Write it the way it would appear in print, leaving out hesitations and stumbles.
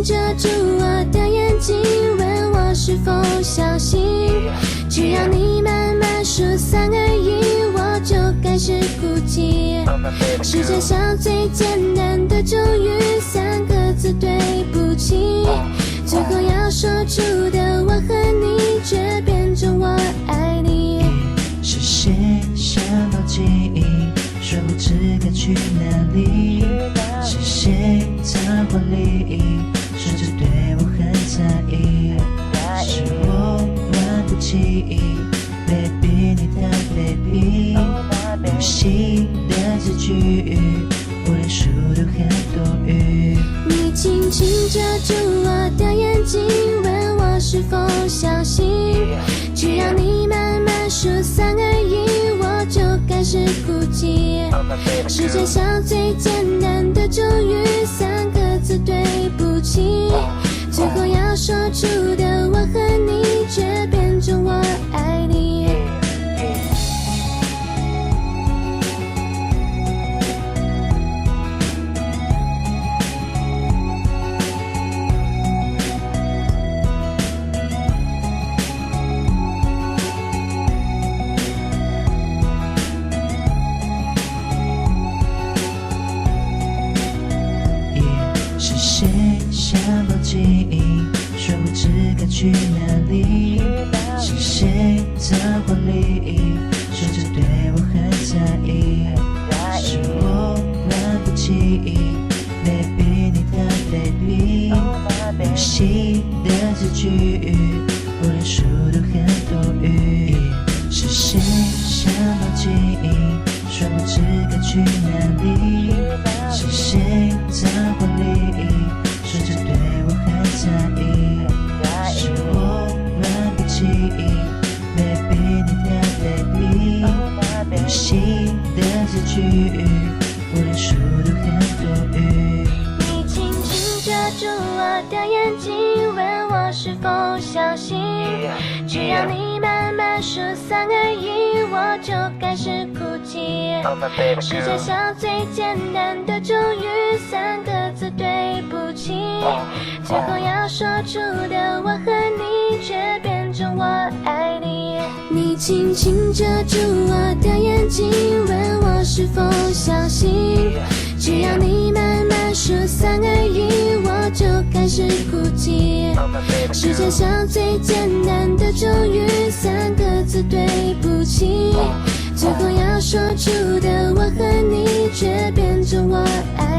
遮住我的眼睛，问我是否相信。只要你慢慢数3而已，我就开始哭泣。世界上最简单的咒语，3个字对不起。最后要说出的我和你，却变成我爱你。是谁想到记忆，说不知该去哪里？是谁在怀里，说着对我很在意？是我乱不起意 ，baby 你的 baby， 游戏的字句，我连数都很多余。你轻轻遮住我的眼睛，问我是否相信。只要你慢慢数3而已，我就开始哭泣。世界上最简单的咒语，3个字对不起。最后要说出的我和你，却变成我爱你。是谁想到记忆，说不知该去哪里？是谁在怀里，说着对我很在意？是我乱不起意 ，baby 你的 baby， 游戏的字句，我连数都很多余。是谁想到记忆，说不知该去哪里？是谁在怀里，说着对我很在意？是我乱不起意 ，baby 你的 baby， 游戏的字句，我连数都很多余。你轻轻遮住我的眼睛，问我是否相信。只要你慢慢数3而已，我就开始哭泣。世界上最简单的咒语，3个字对不起。最后要说出的我和你，却变成我爱你。你轻轻遮住我的眼睛，问我是否相信。只要你慢慢数3而已，我就开始哭泣。世界上最简单的咒语，3个字对不起。最后要说出的我和你，却变成我爱